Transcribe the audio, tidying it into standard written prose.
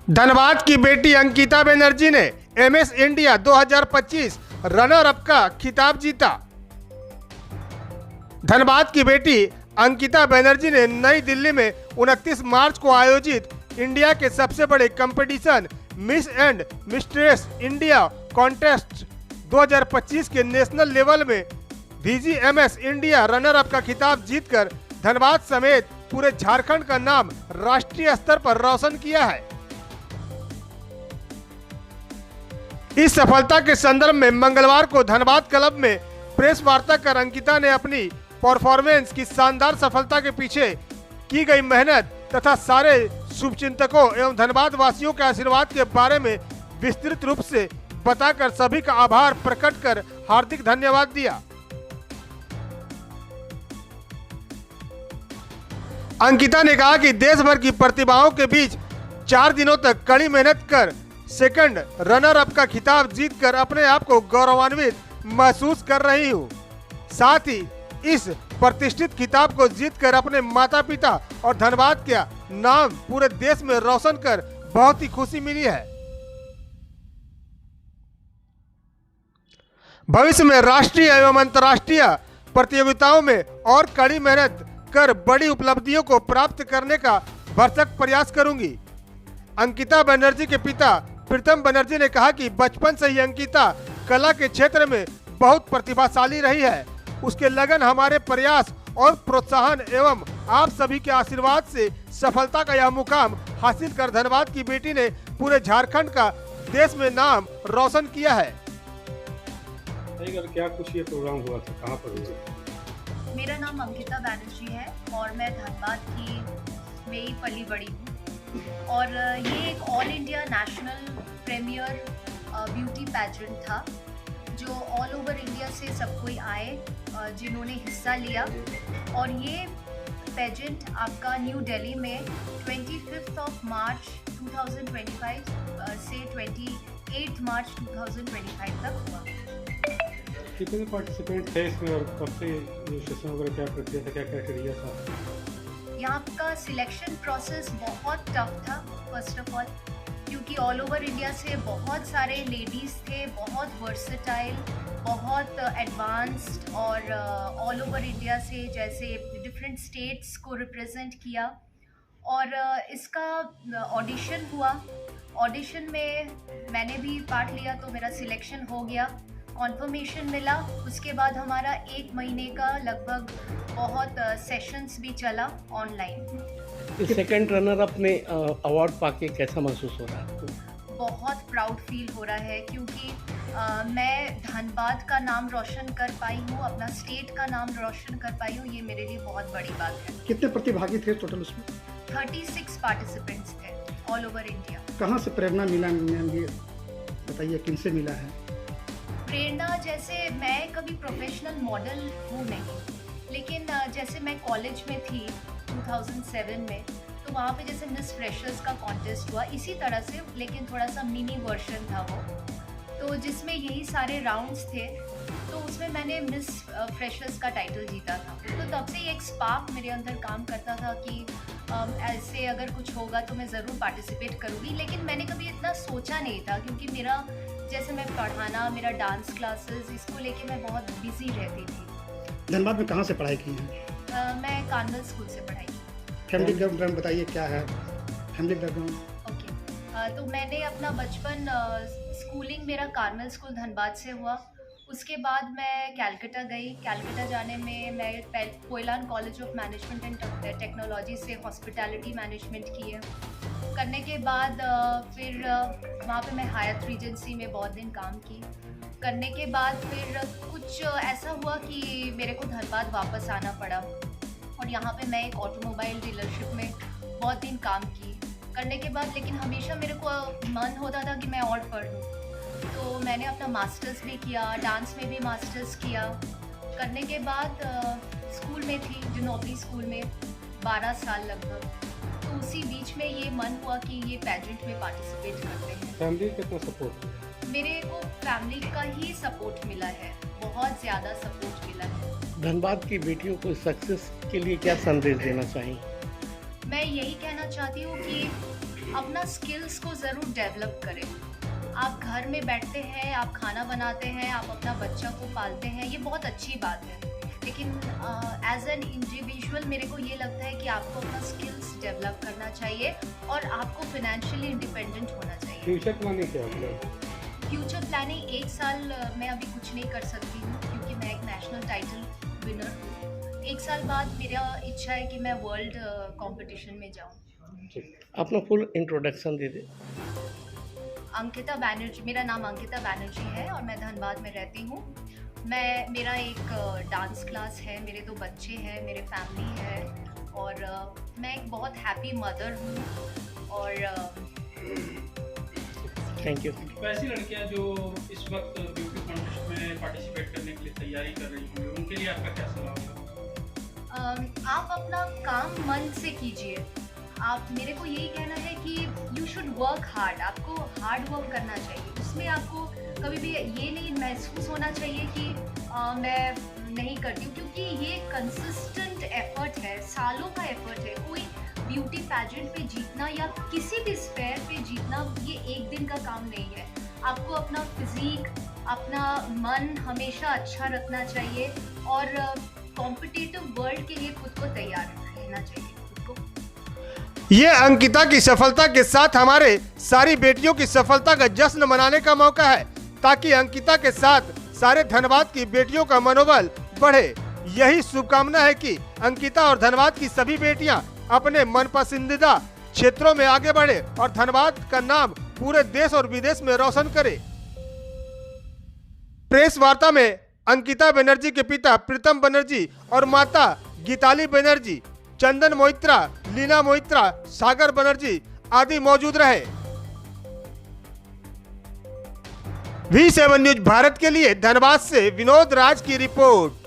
धनबाद की बेटी अंकिता बनर्जी ने एमएस इंडिया 2025 रनर अप का खिताब जीता। धनबाद की बेटी अंकिता बनर्जी ने नई दिल्ली में 29 मार्च को आयोजित इंडिया के सबसे बड़े competition miss and mistress India contest 2025 के नेशनल लेवल में VGMS इंडिया रनर अप का खिताब जीतकर धनबाद समेत पूरे झारखंड का नाम राष्ट्रीय स्तर पर रोशन किया है। इस सफलता के संदर्भ में मंगलवार को धनबाद क्लब में प्रेस वार्ता कर अंकिता ने अपनी परफॉर्मेंस की शानदार सफलता के पीछे की गई मेहनत तथा सारे शुभचिंतकों एवं धनबाद वासियों के आशीर्वाद के बारे में विस्तृत रूप से बताकर सभी का आभार प्रकट कर हार्दिक धन्यवाद दिया। अंकिता ने कहा कि देश भर की प्रतिभाओं के बीच 4 दिनों तक कड़ी मेहनत कर सेकंड रनर अप का खिताब जीतकर अपने आप को गौरवान्वित महसूस कर रही हूँ। साथ ही इस प्रतिष्ठित खिताब को जीतकर अपने माता पिता और धनबाद का नाम पूरे देश में रोशन कर बहुत ही खुशी मिली है। भविष्य में राष्ट्रीय एवं अंतर्राष्ट्रीय प्रतियोगिताओं में और कड़ी मेहनत कर बड़ी उपलब्धियों को प्राप्त करने का भरसक प्रयास करूंगी। अंकिता बनर्जी के पिता प्रीतम बनर्जी ने कहा कि बचपन से ही अंकिता कला के क्षेत्र में बहुत प्रतिभाशाली रही है। उसके लगन, हमारे प्रयास और प्रोत्साहन एवं आप सभी के आशीर्वाद से सफलता का यह मुकाम हासिल कर धनबाद की बेटी ने पूरे झारखंड का देश में नाम रोशन किया है। क्या कुछ ये प्रोग्राम हुआ था, कहाँ पर हुआ? मेरा नाम अंकिता बनर्जी है और मैं धनबाद की में ही पली बड़ी हूँ और ये एक all India national premier beauty pageant था जो ऑल ओवर इंडिया से सब कोई आए जिन्होंने हिस्सा लिया और ये पैजेंट आपका न्यू दिल्ली में 25 मार्च 2025 से 28 मार्च 2025 तक हुआ। कितने पार्टिसिपेंट थे इसमें और कब से रजिस्ट्रेशन वगैरह क्या प्रक्रिया था, क्या क्राइटेरिया था? यहाँ का सिलेक्शन प्रोसेस बहुत टफ था फर्स्ट ऑफ ऑल, क्योंकि ऑल ओवर इंडिया से बहुत सारे लेडीज़ थे, बहुत वर्सेटाइल, बहुत एडवांस्ड और ऑल ओवर इंडिया से जैसे डिफरेंट स्टेट्स को रिप्रेजेंट किया और इसका ऑडिशन हुआ। ऑडिशन में मैंने भी पार्ट लिया तो मेरा सिलेक्शन हो गया, कॉन्फर्मेशन मिला। उसके बाद हमारा 1 महीने का लगभग बहुत सेशंस भी चला ऑनलाइन। इस सेकंड रनर अप में अवार्ड पाके कैसा महसूस हो रहा है आपको? बहुत प्राउड फील हो रहा है क्योंकि मैं धनबाद का नाम रोशन कर पाई हूँ, अपना स्टेट का नाम रोशन कर पाई हूँ, ये मेरे लिए बहुत बड़ी बात है। कितने प्रतिभागी थे टोटल उसमें? 36 पार्टिसिपेंट्स थे ऑल ओवर इंडिया। कहाँ से प्रेरणा मिला, ये बताइए, किन से मिला है? प्रेरणा, जैसे मैं कभी प्रोफेशनल मॉडल हूँ नहीं, लेकिन जैसे मैं कॉलेज में थी 2007 में, तो वहाँ पे जैसे मिस फ्रेशर्स का कॉन्टेस्ट हुआ इसी तरह से, लेकिन थोड़ा सा मिनी वर्जन था वो, तो जिसमें यही सारे राउंड्स थे, तो उसमें मैंने मिस फ्रेशर्स का टाइटल जीता था। तो तब से एक स्पार्क मेरे अंदर काम करता था कि ऐसे अगर कुछ होगा तो मैं ज़रूर पार्टिसिपेट करूँगी, लेकिन मैंने कभी इतना सोचा नहीं था क्योंकि मेरा जैसे मैं पढ़ाना, मेरा डांस क्लासेस, इसको लेके मैं बहुत बिजी रहती थी। धनबाद में कहाँ से पढ़ाई की है? मैं कार्नल स्कूल से पढ़ाई की। फैमिली बैकग्राउंड बताइए, क्या है फैमिली बैकग्राउंड? ओके, तो मैंने अपना बचपन स्कूलिंग मेरा कार्नल स्कूल धनबाद से हुआ। उसके बाद मैं कैलकाटा गई। कैलकाटा जाने में मैं कोयलान college of management and technology से हॉस्पिटैलिटी मैनेजमेंट की है। करने के बाद फिर वहाँ पे मैं हायत रीजेंसी में बहुत दिन काम की। करने के बाद फिर कुछ ऐसा हुआ कि मेरे को धनबाद वापस आना पड़ा और यहाँ पे मैं एक ऑटोमोबाइल डीलरशिप में बहुत दिन काम की। करने के बाद लेकिन हमेशा मेरे को मन होता था कि मैं और पढ़ लूँ, तो मैंने अपना मास्टर्स भी किया, डांस में भी मास्टर्स किया। करने के बाद स्कूल में थी, जिनोबली स्कूल में 12 साल लगभग, तो उसी बीच में ये मन हुआ कि ये पैजेंट में पार्टिसिपेट करते हैं। फैमिली कितना सपोर्ट? मेरे को फैमिली का ही सपोर्ट मिला है, बहुत ज़्यादा सपोर्ट मिला है। धनबाद की बेटियों को सक्सेस के लिए क्या संदेश देना चाहिए? मैं यही कहना चाहती हूँ कि अपना स्किल्स को ज़रूर डेवलप करें। आप घर में बैठते हैं, आप खाना बनाते हैं, आप अपना बच्चा को पालते हैं, ये बहुत अच्छी बात है, लेकिन एज एन इंडिविजुअल मेरे को ये लगता है कि आपको अपना स्किल्स डेवलप करना चाहिए और आपको फिनेंशियली इंडिपेंडेंट होना चाहिए। फ्यूचर प्लानिंग क्या है आपका? फ्यूचर प्लानिंग 1 साल मैं अभी कुछ नहीं कर सकती हूँ क्योंकि मैं एक नेशनल टाइटल विनर हूँ। 1 साल बाद मेरा इच्छा है कि मैं वर्ल्ड कंपटीशन में जाऊँ। अपना फुल इंट्रोडक्शन दे दे। अंकिता बैनर्जी, मेरा नाम अंकिता बैनर्जी है और मैं धनबाद में रहती हूँ। मेरा एक डांस क्लास है, मेरे 2 बच्चे हैं, मेरे फैमिली है और मैं एक बहुत हैप्पी मदर हूँ और थैंक यू। वैसी लड़कियां जो इस वक्त ब्यूटी कॉन्टेस्ट में पार्टिसिपेट करने के लिए तैयारी कर रही होंगी, उनके लिए आपका क्या सलाह होगा? आप अपना काम मन से कीजिए। आप, मेरे को यही कहना है कि यू शुड वर्क हार्ड, आपको हार्ड वर्क करना चाहिए। उसमें आपको कभी भी ये नहीं महसूस होना चाहिए कि मैं नहीं करती हूँ, क्योंकि ये कंसिस्टेंट एफर्ट है, सालों का एफर्ट है। कोई ब्यूटी पैजेंट पे जीतना या किसी भी स्फेयर पे जीतना ये एक दिन का काम नहीं है। आपको अपना फिजिक, अपना मन हमेशा अच्छा रखना चाहिए और कॉम्पिटिटिव वर्ल्ड के लिए खुद को तैयार रहना चाहिए। खुद को ये अंकिता की सफलता के साथ हमारे सारी बेटियों की सफलता का जश्न मनाने का मौका है, ताकि अंकिता के साथ सारे धनबाद की बेटियों का मनोबल बढ़े। यही शुभकामना है कि अंकिता और धनबाद की सभी बेटियां अपने मन पसंदीदा क्षेत्रों में आगे बढ़े और धनबाद का नाम पूरे देश और विदेश में रोशन करे। प्रेस वार्ता में अंकिता बनर्जी के पिता प्रीतम बनर्जी और माता गीताली बनर्जी, चंदन मोइत्रा, लीना मोइत्रा, सागर बनर्जी आदि मौजूद रहे। V7 न्यूज भारत के लिए धनबाद से विनोद राज की रिपोर्ट।